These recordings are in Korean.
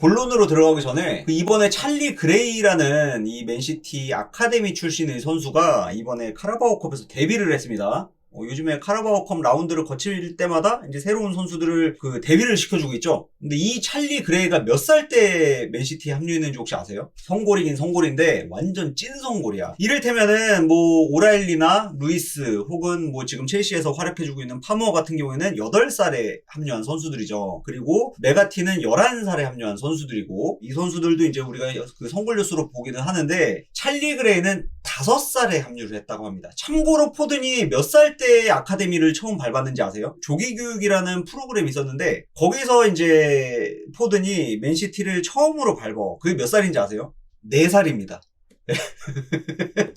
본론으로 들어가기 전에 이번에 찰리 그레이라는 이 맨시티 아카데미 출신의 선수가 이번에 카라바오컵에서 데뷔를 했습니다. 요즘에 카라바오컵 라운드를 거칠 때마다 이제 새로운 선수들을 데뷔를 시켜주고 있죠. 근데 이 찰리 그레이가 몇 살 때 맨시티에 합류했는지 혹시 아세요? 성골이긴 성골인데 완전 찐 성골이야. 이를테면은 오라일리나 루이스 혹은 지금 첼시에서 활약해주고 있는 파머 같은 경우에는 8살에 합류한 선수들이죠. 그리고 메가티는 11살에 합류한 선수들이고, 이 선수들도 이제 우리가 성골 뉴스로 보기는 하는데, 찰리 그레이는 5살에 합류를 했다고 합니다. 참고로 포든이 몇 살 때 아카데미를 처음 밟았는지 아세요? 조기교육이라는 프로그램이 있었는데 거기서 이제 포든이 맨시티를 처음으로 밟아. 그게 몇 살인지 아세요? 4살입니다.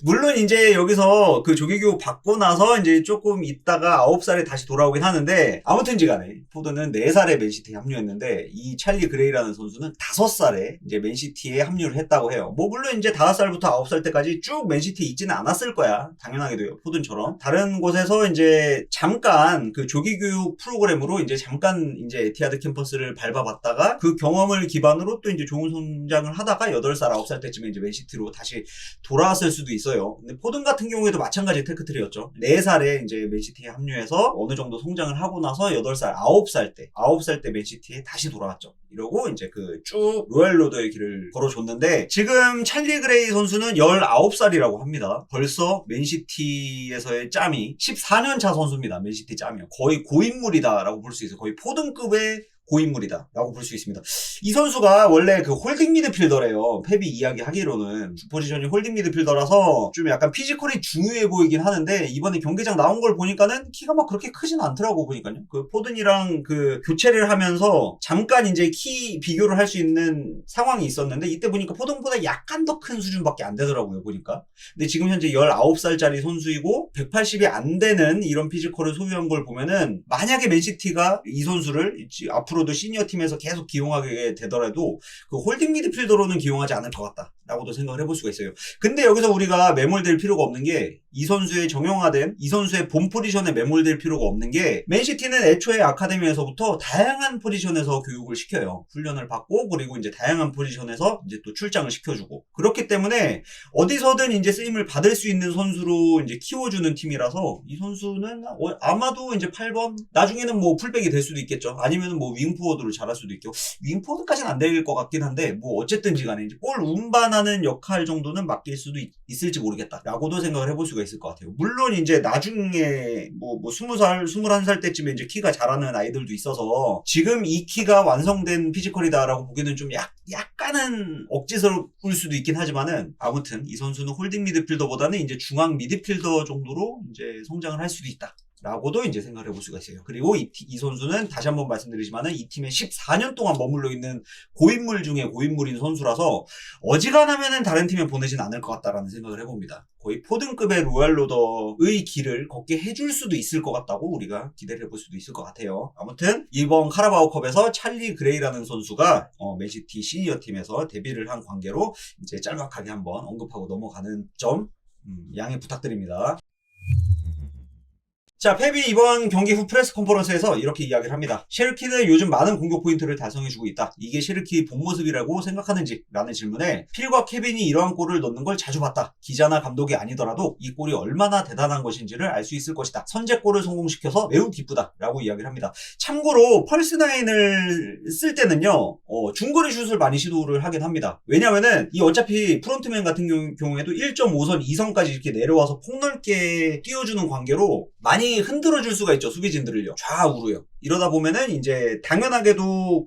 물론 이제 여기서 조기교육 받고 나서 이제 조금 있다가 9살에 다시 돌아오긴 하는데, 아무튼지간에 포드는 4살에 맨시티에 합류했는데 이 찰리 그레이라는 선수는 5살에 이제 맨시티에 합류를 했다고 해요. 물론 이제 5살부터 9살 때까지 쭉 맨시티에 있지는 않았을 거야. 당연하게도요. 포든처럼 다른 곳에서 이제 잠깐 조기교육 프로그램으로 이제 잠깐 이제 에티하드 캠퍼스를 밟아봤다가 그 경험을 기반으로 또 이제 좋은 성장을 하다가 8살, 9살 때쯤에 이제 맨시티로 다시 돌아왔을 수도 있어요. 근데 포든 같은 경우에도 마찬가지 테크트리였죠. 4살에 이제 맨시티에 합류해서 어느 정도 성장을 하고 나서 8살, 9살 때 맨시티에 다시 돌아왔죠. 이러고 이제 쭉 로얄 로더의 길을 걸어줬는데, 지금 찰리 그레이 선수는 19살이라고 합니다. 벌써 맨시티에서의 짬이 14년 차 선수입니다. 맨시티 짬이요. 거의 고인물이다라고 볼 수 있어요. 거의 포든급의 고인물이다 라고 볼 수 있습니다. 이 선수가 원래 홀딩 미드필더래요. 펩이 이야기하기로는 주 포지션이 홀딩 미드필더라서 좀 약간 피지컬이 중요해 보이긴 하는데, 이번에 경기장 나온 걸 보니까는 키가 그렇게 크진 않더라고. 보니까요. 포든이랑 교체를 하면서 잠깐 이제 키 비교를 할 수 있는 상황이 있었는데, 이때 보니까 포든보다 약간 더 큰 수준밖에 안 되더라고요. 보니까. 근데 지금 현재 19살짜리 선수이고 180이 안 되는 이런 피지컬을 소유한 걸 보면은, 만약에 맨시티가 이 선수를 앞으로도 시니어 팀에서 계속 기용하게 되더라도 홀딩 미드필더로는 기용하지 않을 것 같다 라고도 생각을 해볼 수가 있어요. 근데 여기서 우리가 매몰될 필요가 없는 게, 이 선수의 정형화된 이 선수의 본 포지션에 매몰될 필요가 없는 게, 맨시티는 애초에 아카데미에서부터 다양한 포지션에서 교육을 시켜요. 훈련을 받고, 그리고 이제 다양한 포지션에서 이제 또 출장을 시켜주고, 그렇기 때문에 어디서든 이제 쓰임을 받을 수 있는 선수로 이제 키워주는 팀이라서, 이 선수는 아마도 이제 8번, 나중에는 풀백이 될 수도 있겠죠. 아니면은 윙포워드로 잘할 수도 있고, 윙포워드까지는 안 될 것 같긴 한데, 어쨌든지 간에 이제 볼 운반하는 역할 정도는 맡길 수도 있을지 모르겠다 라고도 생각을 해볼 수가 있을 것 같아요. 물론 이제 나중에 20살, 21살 때쯤에 이제 키가 자라는 아이들도 있어서, 지금 이 키가 완성된 피지컬이다라고 보기는 좀 약간은 억지스러울 수도 있긴 하지만은, 아무튼 이 선수는 홀딩 미드필더보다는 이제 중앙 미드필더 정도로 이제 성장을 할 수도 있다 라고도 이제 생각을 해볼 수가 있어요. 그리고 이 선수는 다시 한번 말씀드리지만은 이 팀에 14년 동안 머물러 있는 고인물 중에 고인물인 선수라서 어지간하면은 다른 팀에 보내진 않을 것 같다라는 생각을 해봅니다. 거의 포든급의 로얄 로더의 길을 걷게 해줄 수도 있을 것 같다고 우리가 기대를 해볼 수도 있을 것 같아요. 아무튼 이번 카라바오컵에서 찰리 그레이라는 선수가 맨시티 시니어 팀에서 데뷔를 한 관계로 이제 짤막하게 한번 언급하고 넘어가는 점 양해 부탁드립니다. 자, 펩이 이번 경기 후 프레스 컨퍼런스에서 이렇게 이야기를 합니다. 셰르키는 요즘 많은 공격 포인트를 달성해주고 있다. 이게 셰르키의 본 모습이라고 생각하는지? 라는 질문에, 필과 케빈이 이러한 골을 넣는 걸 자주 봤다. 기자나 감독이 아니더라도 이 골이 얼마나 대단한 것인지를 알 수 있을 것이다. 선제골을 성공시켜서 매우 기쁘다. 라고 이야기를 합니다. 참고로 펄스9을 쓸 때는요, 중거리 슛을 많이 시도를 하긴 합니다. 왜냐면은 이 어차피 프론트맨 같은 경우에도 1.5선 2선까지 이렇게 내려와서 폭넓게 띄워주는 관계로 많이 흔들어줄 수가 있죠. 수비진들을요. 좌우로요. 이러다 보면은 이제 당연하게도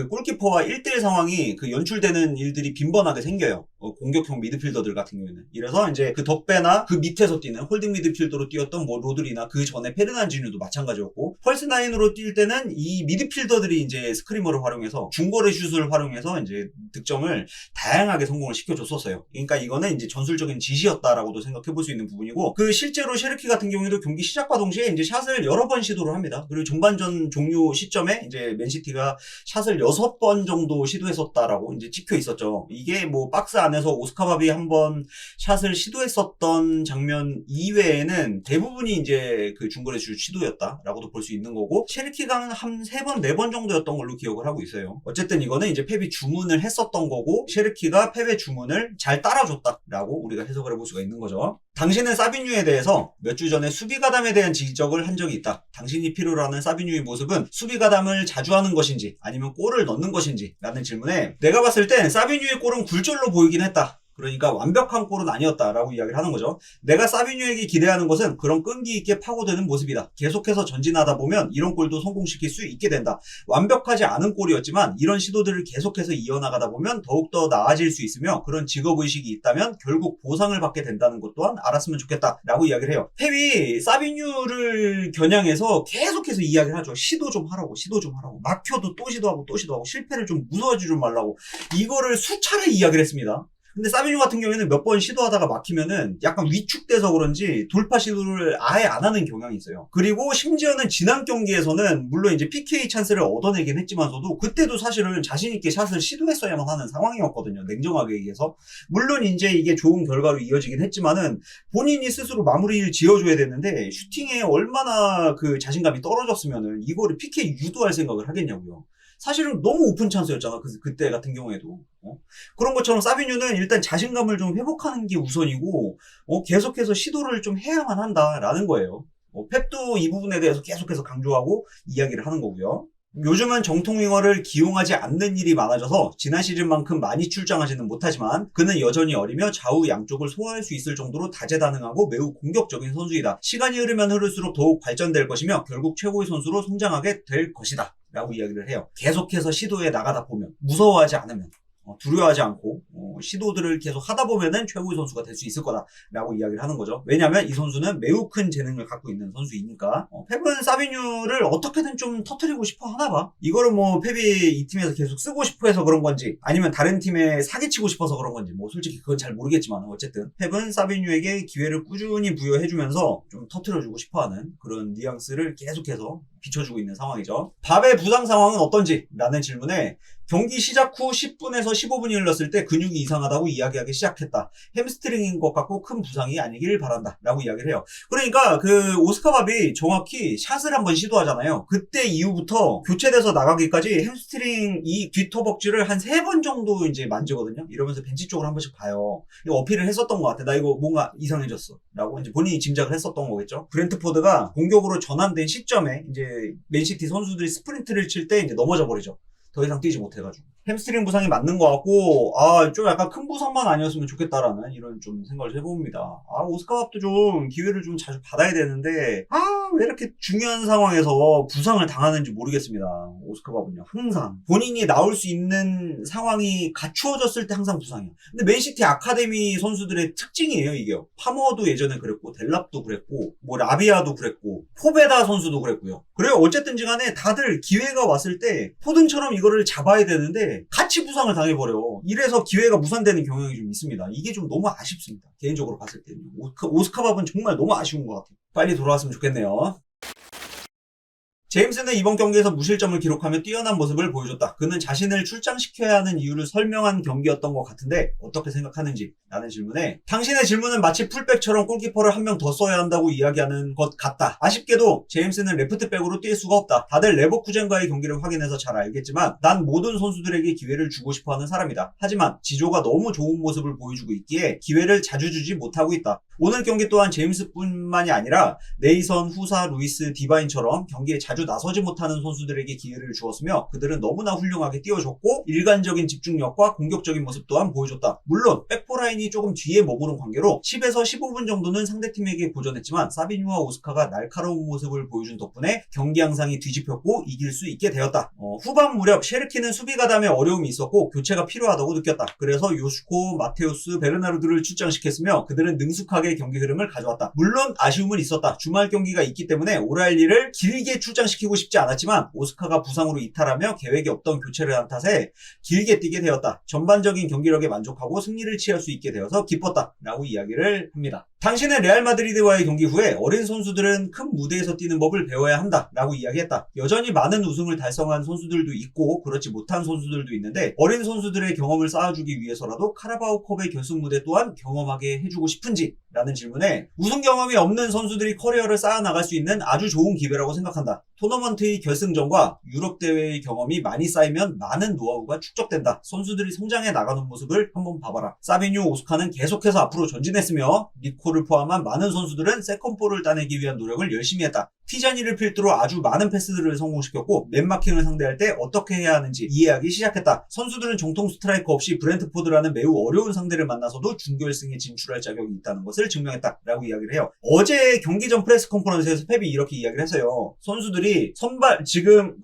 골키퍼와 1대1 상황이 연출되는 일들이 빈번하게 생겨요. 공격형 미드필더들 같은 경우에는. 이래서 이제 덕배나 그 밑에서 뛰는 홀딩 미드필더로 뛰었던 로드리나 그 전에 페르난지뉴도 마찬가지였고, 펄스9으로 뛸 때는 이 미드필더들이 이제 스크리머를 활용해서 중거리 슛을 활용해서 이제 득점을 다양하게 성공을 시켜줬었어요. 그러니까 이거는 이제 전술적인 지시였다라고도 생각해 볼 수 있는 부분이고, 실제로 셰르키 같은 경우에도 경기 시작과 동시에 이제 샷을 여러 번 시도를 합니다. 그리고 전반전 종료 시점에 이제 맨시티가 샷을 6번 정도 시도했었다라고 이제 찍혀 있었죠. 이게 뭐 박스 안에서 오스카밥이 한번 샷을 시도했었던 장면 이외에는 대부분이 이제 그 중거리 슛 시도였다라고도 볼 수 있는 거고, 체르키가 한 3번, 4번 정도였던 걸로 기억을 하고 있어요. 어쨌든 이거는 이제 펩이 주문을 했었던 거고, 체르키가 펩의 주문을 잘 따라줬다라고 우리가 해석을 해볼 수가 있는 거죠. 당신은 사비뉴에 대해서 몇 주 전에 수비 가담에 대한 지적을 한 적이 있다. 당신이 필요로 하는 사비뉴의 모습은 수비 가담을 자주 하는 것인지 아니면 골을 넣는 것인지 라는 질문에, 내가 봤을 땐 사비뉴의 골은 굴절로 보이긴 했다. 그러니까 완벽한 골은 아니었다라고 이야기를 하는 거죠. 내가 사비뉴에게 기대하는 것은 그런 끈기 있게 파고드는 모습이다. 계속해서 전진하다 보면 이런 골도 성공시킬 수 있게 된다. 완벽하지 않은 골이었지만 이런 시도들을 계속해서 이어나가다 보면 더욱더 나아질 수 있으며, 그런 직업의식이 있다면 결국 보상을 받게 된다는 것 또한 알았으면 좋겠다라고 이야기를 해요. 펩이 사비뉴를 겨냥해서 계속해서 이야기를 하죠. 시도 좀 하라고, 시도 좀 하라고. 막혀도 또 시도하고 또 시도하고, 실패를 좀 무서워하지 좀 말라고. 이거를 수차례 이야기를 했습니다. 근데 사비뉴 같은 경우에는 몇 번 시도하다가 막히면은 약간 위축돼서 그런지 돌파 시도를 아예 안 하는 경향이 있어요. 그리고 심지어는 지난 경기에서는 물론 이제 PK 찬스를 얻어내긴 했지만서도 그때도 사실은 자신있게 샷을 시도했어야만 하는 상황이었거든요. 냉정하게 얘기해서. 물론 이제 이게 좋은 결과로 이어지긴 했지만은 본인이 스스로 마무리를 지어줘야 되는데, 슈팅에 얼마나 그 자신감이 떨어졌으면은 이거를 PK 유도할 생각을 하겠냐고요. 사실은 너무 오픈 찬스였잖아. 그때 같은 경우에도. 그런 것처럼 사비뉴는 일단 자신감을 좀 회복하는 게 우선이고, 계속해서 시도를 좀 해야만 한다라는 거예요. 펩도 이 부분에 대해서 계속해서 강조하고 이야기를 하는 거고요. 요즘은 정통 윙어를 기용하지 않는 일이 많아져서 지난 시즌만큼 많이 출장하지는 못하지만 그는 여전히 어리며 좌우 양쪽을 소화할 수 있을 정도로 다재다능하고 매우 공격적인 선수이다. 시간이 흐르면 흐를수록 더욱 발전될 것이며 결국 최고의 선수로 성장하게 될 것이다 라고 이야기를 해요. 계속해서 시도해 나가다 보면, 무서워하지 않으면, 두려워하지 않고 시도들을 계속 하다 보면은 최고의 선수가 될 수 있을 거다라고 이야기를 하는 거죠. 왜냐하면 이 선수는 매우 큰 재능을 갖고 있는 선수이니까. 펩은 사비뉴를 어떻게든 좀 터뜨리고 싶어 하나 봐. 이거를 뭐 펩이 이 팀에서 계속 쓰고 싶어 해서 그런 건지 아니면 다른 팀에 사기치고 싶어서 그런 건지 뭐 솔직히 그건 잘 모르겠지만, 어쨌든 펩은 사비뉴에게 기회를 꾸준히 부여해주면서 좀 터뜨려주고 싶어하는 그런 뉘앙스를 계속해서 비춰주고 있는 상황이죠. 밥의 부상 상황은 어떤지? 라는 질문에, 경기 시작 후 10분에서 15분이 흘렀을 때 근육이 이상하다고 이야기하기 시작했다. 햄스트링인 것 같고 큰 부상이 아니길 바란다 라고 이야기를 해요. 그러니까 그 오스카밥이 정확히 샷을 한번 시도하잖아요. 그때 이후부터 교체돼서 나가기까지 햄스트링 이 뒷허벅지를 한 3번 정도 이제 만지거든요. 이러면서 벤치 쪽으로 한 번씩 봐요. 이거 어필을 했었던 것 같아. 나 이거 뭔가 이상해졌어 라고 이제 본인이 짐작을 했었던 거겠죠. 브렌트포드가 공격으로 전환된 시점에 이제 맨시티 선수들이 스프린트를 칠 때 이제 넘어져 버리죠. 더 이상 뛰지 못해가지고. 햄스트링 부상이 맞는 것 같고, 좀 약간 큰 부상만 아니었으면 좋겠다라는 이런 좀 생각을 해봅니다. 오스카밥도 좀 기회를 좀 자주 받아야 되는데, 왜 이렇게 중요한 상황에서 부상을 당하는지 모르겠습니다. 오스카밥은요. 항상 본인이 나올 수 있는 상황이 갖추어졌을 때 항상 부상이에요. 근데 맨시티 아카데미 선수들의 특징이에요, 이게요. 파머도 예전에 그랬고, 델랍도 그랬고, 뭐 라비아도 그랬고, 포베다 선수도 그랬고요. 그래요. 어쨌든지 간에 다들 기회가 왔을 때 포든처럼 이거를 잡아야 되는데 같이 부상을 당해버려. 이래서 기회가 무산되는 경향이 좀 있습니다. 이게 좀 너무 아쉽습니다. 개인적으로 봤을 때는. 오스카밥은 정말 너무 아쉬운 것 같아요. 빨리 돌아왔으면 좋겠네요. 제임스는 이번 경기에서 무실점을 기록하며 뛰어난 모습을 보여줬다. 그는 자신을 출장시켜야 하는 이유를 설명한 경기였던 것 같은데 어떻게 생각하는지? 라는 질문에, 당신의 질문은 마치 풀백처럼 골키퍼를 한 명 더 써야 한다고 이야기하는 것 같다. 아쉽게도 제임스는 레프트백으로 뛸 수가 없다. 다들 레버쿠젠과의 경기를 확인해서 잘 알겠지만 난 모든 선수들에게 기회를 주고 싶어하는 사람이다. 하지만 지조가 너무 좋은 모습을 보여주고 있기에 기회를 자주 주지 못하고 있다. 오늘 경기 또한 제임스뿐만이 아니라 네이선, 후사, 루이스, 디바인처럼 경기에 자주 나서지 못하는 선수들에게 기회를 주었으며 그들은 너무나 훌륭하게 뛰어줬고 일관적인 집중력과 공격적인 모습 또한 보여줬다. 물론 백포라인이 조금 뒤에 머무른 관계로 10에서 15분 정도는 상대팀에게 고전했지만 사비뉴와 오스카가 날카로운 모습을 보여준 덕분에 경기 양상이 뒤집혔고 이길 수 있게 되었다. 후반 무렵 셰르키는 수비 가담에 어려움이 있었고 교체가 필요하다고 느꼈다. 그래서 요슈코, 마테우스, 베르나르드를 출장시켰으며 그들은 능숙하게 선수들의 경기 흐름을 가져왔다. 물론 아쉬움은 있었다. 주말 경기가 있기 때문에 오라일리를 길게 출장시키고 싶지 않았지만 오스카가 부상으로 이탈하며 계획이 없던 교체를 한 탓에 길게 뛰게 되었다. 전반적인 경기력에 만족하고 승리를 취할 수 있게 되어서 기뻤다. 라고 이야기를 합니다. 당신은 레알 마드리드와의 경기 후에 어린 선수들은 큰 무대에서 뛰는 법을 배워야 한다 라고 이야기했다. 여전히 많은 우승을 달성한 선수들도 있고 그렇지 못한 선수들도 있는데 어린 선수들의 경험을 쌓아주기 위해서라도 카라바오컵의 결승 무대 또한 경험하게 해주고 싶은지? 라는 질문에 우승 경험이 없는 선수들이 커리어를 쌓아나갈 수 있는 아주 좋은 기회라고 생각한다. 토너먼트의 결승전과 유럽 대회의 경험이 많이 쌓이면 많은 노하우가 축적된다. 선수들이 성장해 나가는 모습을 한번 봐봐라. 사비뉴, 오스카는 계속해서 앞으로 전진했으며 니코를 포함한 많은 선수들은 세컨볼을 따내기 위한 노력을 열심히 했다. 티자니를 필두로 아주 많은 패스들을 성공시켰고 맨마킹을 상대할 때 어떻게 해야 하는지 이해하기 시작했다. 선수들은 정통 스트라이커 없이 브렌트포드라는 매우 어려운 상대를 만나서도 준결승에 진출할 자격이 있다는 것을 증명했다 라고 이야기를 해요. 어제 경기 전 프레스 컨퍼런스에서 펩이 이렇게 이야기를 했어요. 선수들이 선발 지금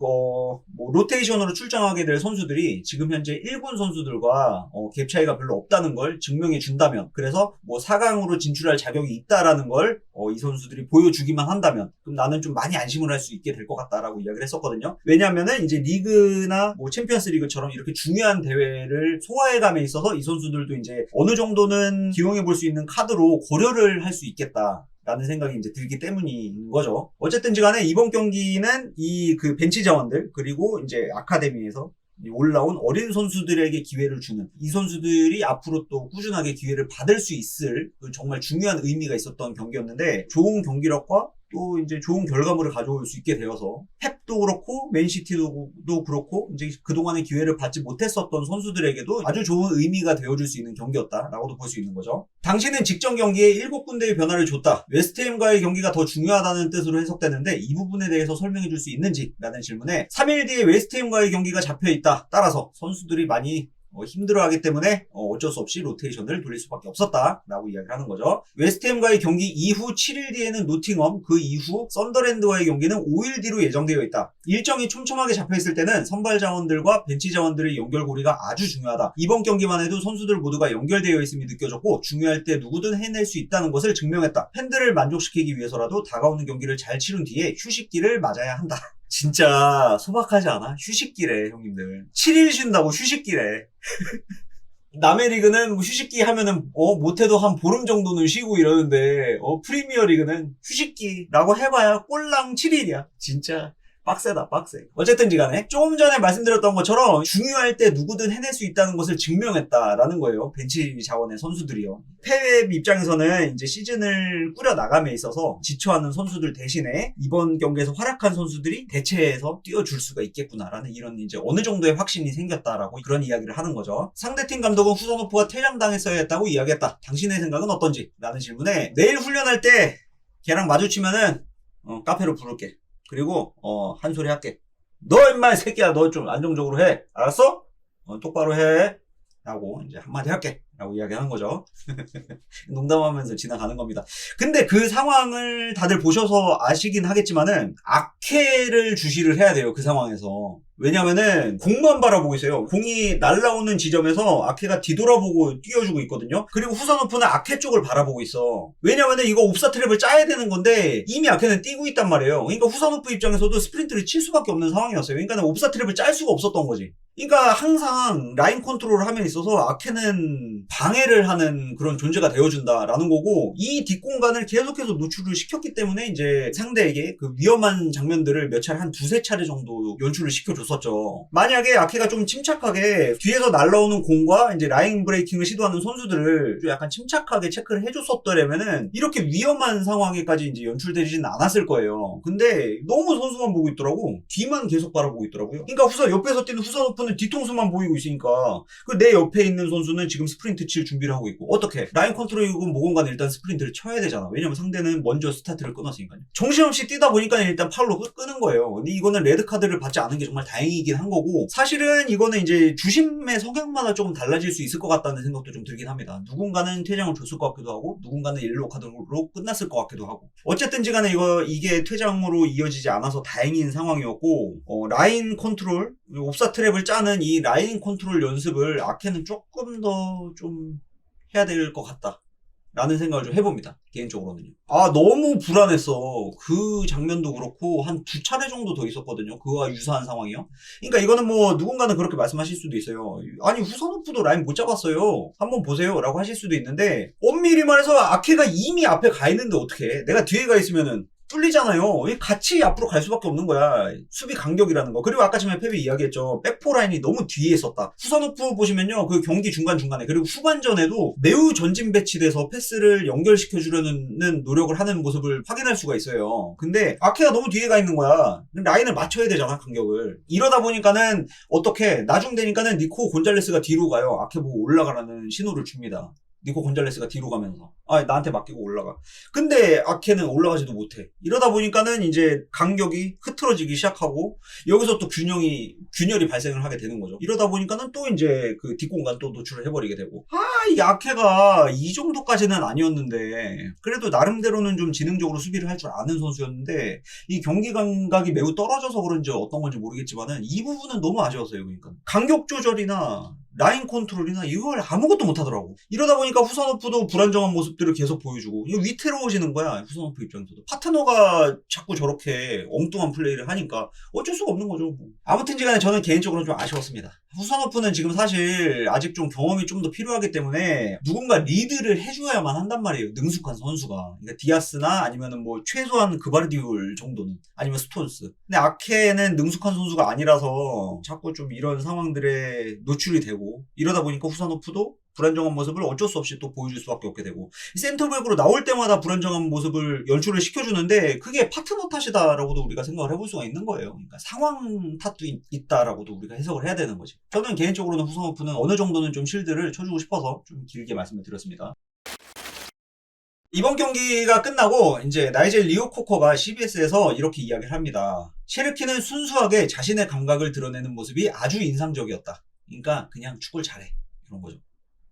로테이션으로 출장하게 될 선수들이 지금 현재 1군 선수들과 갭 차이가 별로 없다는 걸 증명해 준다면, 그래서 4강으로 진출할 자격이 있다라는 걸 이 선수들이 보여주기만 한다면 그럼 나는 좀 많이 안심을 할 수 있게 될 것 같다라고 이야기를 했었거든요. 왜냐하면은 이제 리그나 챔피언스 리그처럼 이렇게 중요한 대회를 소화해감에 있어서 이 선수들도 이제 어느 정도는 기용해 볼 수 있는 카드로 고려를 할 수 있겠다. 라는 생각이 이제 들기 때문인 거죠. 어쨌든지 간에 이번 경기는 이 벤치 자원들 그리고 이제 아카데미에서 올라온 어린 선수들에게 기회를 주는, 이 선수들이 앞으로 또 꾸준하게 기회를 받을 수 있을 정말 중요한 의미가 있었던 경기였는데, 좋은 경기력과 또 이제 좋은 결과물을 가져올 수 있게 되어서 펩도 그렇고 맨시티도 그렇고 이제 그동안의 기회를 받지 못했었던 선수들에게도 아주 좋은 의미가 되어줄 수 있는 경기였다라고도 볼 수 있는 거죠. 당신은 직전 경기에 7군데의 변화를 줬다. 웨스트햄과의 경기가 더 중요하다는 뜻으로 해석되는데 이 부분에 대해서 설명해 줄 수 있는지? 라는 질문에 3일 뒤에 웨스트햄과의 경기가 잡혀있다. 따라서 선수들이 많이 힘들어하기 때문에 어쩔 수 없이 로테이션을 돌릴 수밖에 없었다 라고 이야기를 하는 거죠. 웨스트햄과의 경기 이후 7일 뒤에는 노팅엄, 그 이후 썬더랜드와의 경기는 5일 뒤로 예정되어 있다. 일정이 촘촘하게 잡혀있을 때는 선발 자원들과 벤치 자원들의 연결고리가 아주 중요하다. 이번 경기만 해도 선수들 모두가 연결되어 있음이 느껴졌고 휴식할 때 누구든 해낼 수 있다는 것을 증명했다. 팬들을 만족시키기 위해서라도 다가오는 경기를 잘 치른 뒤에 휴식기를 맞아야 한다. 진짜 소박하지 않아? 휴식기래, 형님들. 7일 쉰다고 휴식기래. 남의 리그는 휴식기 하면은 못해도 한 보름 정도는 쉬고 이러는데 프리미어 리그는 휴식기라고 해봐야 꼴랑 7일이야. 진짜 빡세다, 빡세. 어쨌든지 간에 조금 전에 말씀드렸던 것처럼 중요할 때 누구든 해낼 수 있다는 것을 증명했다라는 거예요. 벤치 자원의 선수들이요. 펩 입장에서는 이제 시즌을 꾸려나감에 있어서 지쳐하는 선수들 대신에 이번 경기에서 활약한 선수들이 대체해서 뛰어줄 수가 있겠구나라는 이런 이제 어느 정도의 확신이 생겼다라고 그런 이야기를 하는 거죠. 상대팀 감독은 후선호프가 퇴장당했어야 했다고 이야기했다. 당신의 생각은 어떤지? 라는 질문에 내일 훈련할 때 걔랑 마주치면은 카페로 부를게. 그리고 한 소리 할게. 너 임마 이 새끼야, 너 좀 안정적으로 해. 알았어? 똑바로 해. 라고 이제 한마디 할게. 라고 이야기하는 거죠. 농담하면서 지나가는 겁니다. 근데 그 상황을 다들 보셔서 아시긴 하겠지만은 아케를 주시를 해야 돼요. 그 상황에서. 왜냐면은 공만 바라보고 있어요. 공이 날라오는 지점에서 아케가 뒤돌아보고 뛰어주고 있거든요. 그리고 후선오프는 아케 쪽을 바라보고 있어. 왜냐면은 이거 옵사 트랩을 짜야 되는 건데 이미 아케는 뛰고 있단 말이에요. 그러니까 후선오프 입장에서도 스프린트를 칠 수밖에 없는 상황이었어요. 그러니까 옵사 트랩을 짤 수가 없었던 거지. 그러니까 항상 라인 컨트롤을 함에 있어서 아케는 방해를 하는 그런 존재가 되어준다라는 거고, 이 뒷공간을 계속해서 노출을 시켰기 때문에 이제 상대에게 그 위험한 장면들을 몇 차례 한 두세 차례 정도 연출을 시켜줬었죠. 만약에 아케가 좀 침착하게 뒤에서 날라오는 공과 이제 라인 브레이킹을 시도하는 선수들을 좀 약간 침착하게 체크를 해줬었더라면은 이렇게 위험한 상황에까지 이제 연출되지는 않았을 거예요. 근데 너무 선수만 보고 있더라고. 뒤만 계속 바라보고 있더라고요. 그러니까 옆에서 뛰는 후선 오프는 뒤통수만 보이고 있으니까 그 내 옆에 있는 선수는 지금 스프린트 칠 준비를 하고 있고, 어떻게 라인 컨트롤이고 뭐건 간에 일단 스프린트를 쳐야 되잖아. 왜냐면 상대는 먼저 스타트를 끊었으니까요. 정신없이 뛰다 보니까 일단 팔로 끄는 거예요. 근데 이거는 레드카드를 받지 않은 게 정말 다행이긴 한 거고, 사실은 이거는 이제 주심의 성향마다 조금 달라질 수 있을 것 같다는 생각도 좀 들긴 합니다. 누군가는 퇴장을 줬을 것 같기도 하고 누군가는 옐로우 카드로 끝났을 것 같기도 하고, 어쨌든지 간에 이게 퇴장으로 이어지지 않아서 다행인 상황이었고, 라인 컨트롤, 옵사 트랩을 짜는 이 라인 컨트롤 연습을 아케는 조금 더 좀 해야 될 것 같다 라는 생각을 좀 해봅니다. 개인적으로는요. 아, 너무 불안했어. 그 장면도 그렇고 한 2차례 정도 더 있었거든요. 그와 유사한 상황이요. 그러니까 이거는 뭐 누군가는 그렇게 말씀하실 수도 있어요. 아니, 후선오프도 라인 못 잡았어요. 한번 보세요. 라고 하실 수도 있는데, 엄밀히 말해서 아케가 이미 앞에 가 있는데 어떡해. 내가 뒤에 가 있으면은 뚫리잖아요. 같이 앞으로 갈 수밖에 없는 거야. 수비 간격이라는 거. 그리고 아까 전에 페비 이야기했죠. 백포 라인이 너무 뒤에 있었다. 후선오프 보시면요. 그 경기 중간중간에 그리고 후반전에도 매우 전진 배치돼서 패스를 연결시켜 주려는 노력을 하는 모습을 확인할 수가 있어요. 근데 아케가 너무 뒤에 가 있는 거야. 라인을 맞춰야 되잖아, 간격을. 이러다 보니까는 어떻게 나중 되니까는 니코 곤잘레스가 뒤로 가요. 아케 보고 올라가라는 신호를 줍니다. 니코 곤잘레스가 뒤로 가면서 나한테 맡기고 올라가. 근데 아케는 올라가지도 못해. 이러다 보니까는 이제 간격이 흐트러지기 시작하고 여기서 또 균열이 발생을 하게 되는 거죠. 이러다 보니까는 또 이제 그 뒷공간 또 노출을 해버리게 되고, 이 아케가 이 정도까지는 아니었는데 그래도 나름대로는 좀 지능적으로 수비를 할 줄 아는 선수였는데 이 경기 감각이 매우 떨어져서 그런지 어떤 건지 모르겠지만은 이 부분은 너무 아쉬웠어요. 그러니까 간격 조절이나 라인 컨트롤이나 이걸 아무것도 못하더라고. 이러다 보니까 후선오프도 불안정한 모습들을 계속 보여주고 이거 위태로워지는 거야. 후선오프 입장에서도 파트너가 자꾸 저렇게 엉뚱한 플레이를 하니까 어쩔 수가 없는 거죠. 아무튼지간에 저는 개인적으로 좀 아쉬웠습니다. 후선오프는 지금 사실 아직 좀 경험이 좀 더 필요하기 때문에 누군가 리드를 해줘야만 한단 말이에요. 능숙한 선수가. 그러니까 디아스나 아니면은 뭐 최소한 그바르디올 정도는, 아니면 스톤스. 근데 아케는 능숙한 선수가 아니라서 자꾸 좀 이런 상황들에 노출이 되고, 이러다 보니까 후선오프도 불안정한 모습을 어쩔 수 없이 또 보여줄 수밖에 없게 되고, 센터백으로 나올 때마다 불안정한 모습을 연출을 시켜주는데 그게 파트너 탓이다라고도 우리가 생각을 해볼 수가 있는 거예요. 그러니까 상황 탓도 있다라고도 우리가 해석을 해야 되는 거지. 저는 개인적으로는 후선오프는 어느 정도는 좀 실드를 쳐주고 싶어서 좀 길게 말씀을 드렸습니다. 이번 경기가 끝나고 이제 나이젤 리오코커가 CBS에서 이렇게 이야기를 합니다. 셰르키는 순수하게 자신의 감각을 드러내는 모습이 아주 인상적이었다. 그러니까 그냥 축구를 잘해. 이런 거죠.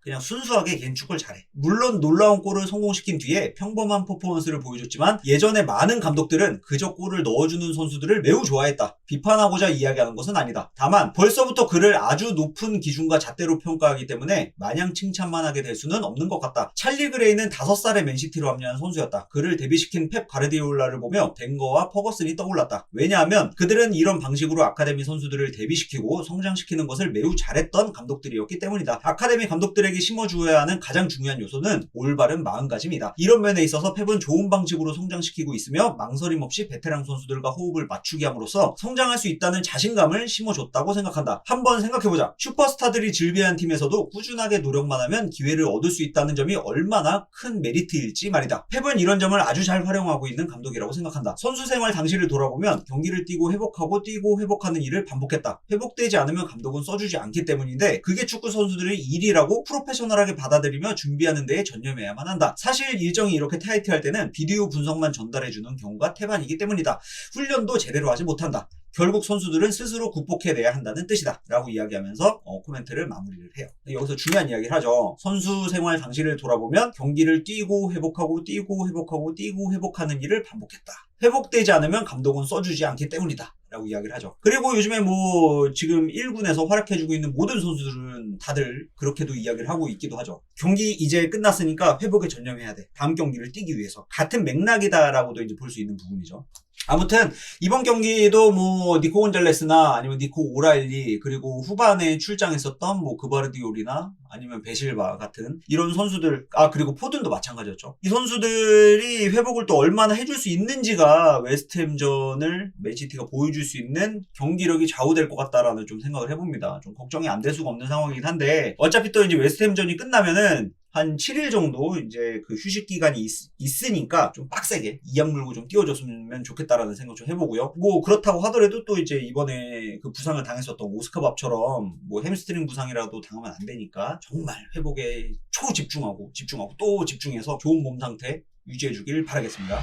그냥 순수하게 걘 축구를 잘해. 물론 놀라운 골을 성공시킨 뒤에 평범한 퍼포먼스를 보여줬지만 예전에 많은 감독들은 그저 골을 넣어주는 선수들을 매우 좋아했다. 비판하고자 이야기하는 것은 아니다. 다만 벌써부터 그를 아주 높은 기준과 잣대로 평가하기 때문에 마냥 칭찬만 하게 될 수는 없는 것 같다. 찰리 그레이는 5살에 맨시티로 합류한 선수였다. 그를 데뷔시킨 펩 가르디올라를 보며 벵거와 퍼거슨이 떠올랐다. 왜냐하면 그들은 이런 방식으로 아카데미 선수들을 데뷔시키고 성장시키는 것을 매우 잘했던 감독들이었기 때문이다. 아카데미 감독들에게 심어주어야 하는 가장 중요한 요소는 올바른 마음가짐이다. 이런 면에 있어서 펩은 좋은 방식으로 성장시키고 있으며 망설임 없이 베테랑 선수들과 호흡을 맞추게 함으로써 성장할 수 있다는 자신감을 심어줬다고 생각한다. 한번 생각해보자. 슈퍼스타들이 즐비한 팀에서도 꾸준하게 노력만 하면 기회를 얻을 수 있다는 점이 얼마나 큰 메리트일지 말이다. 펩은 이런 점을 아주 잘 활용하고 있는 감독이라고 생각한다. 선수 생활 당시를 돌아보면 경기를 뛰고 회복하고 뛰고 회복하는 일을 반복했다. 회복되지 않으면 감독은 써주지 않기 때문인데 그게 축구 선수들의 일이라고 프로페셔널하게 받아들이며 준비하는 데에 전념해야만 한다. 사실 일정이 이렇게 타이트할 때는 비디오 분석만 전달해주는 경우가 태반이기 때문이다. 훈련도 제대로 하지 못한다. 결국 선수들은 스스로 극복해내야 한다는 뜻이다 라고 이야기하면서 코멘트를 마무리를 해요. 여기서 중요한 이야기를 하죠. 선수 생활 당시를 돌아보면 경기를 뛰고 회복하고 뛰고 회복하고 뛰고 회복하는 일을 반복했다. 회복되지 않으면 감독은 써주지 않기 때문이다 라고 이야기를 하죠. 그리고 요즘에 뭐 지금 1군에서 활약해주고 있는 모든 선수들은 다들 그렇게도 이야기를 하고 있기도 하죠. 경기 이제 끝났으니까 회복에 전념해야 돼. 다음 경기를 뛰기 위해서. 같은 맥락이다라고도 이제 볼 수 있는 부분이죠. 아무튼 이번 경기도 뭐 니코 곤잘레스나 아니면 니코 오라일리, 그리고 후반에 출장했었던 뭐 그바르디올이나 아니면 베실바 같은 이런 선수들, 그리고 포든도 마찬가지였죠. 이 선수들이 회복을 또 얼마나 해줄 수 있는지가 웨스트햄전을 맨시티가 보여줄 수 있는 경기력이 좌우될 것 같다라는 좀 생각을 해봅니다. 좀 걱정이 안 될 수가 없는 상황이긴 한데, 어차피 또 이제 웨스트햄전이 끝나면은 한 7일 정도 이제 그 휴식 기간이 있으니까 좀 빡세게 이악 물고 좀 띄워줬으면 좋겠다라는 생각 좀 해보고요. 뭐 그렇다고 하더라도 또 이제 이번에 그 부상을 당했었던 오스카밥처럼 뭐 햄스트링 부상이라도 당하면 안 되니까 정말 회복에 초집중하고 또 집중해서 좋은 몸 상태 유지해주길 바라겠습니다.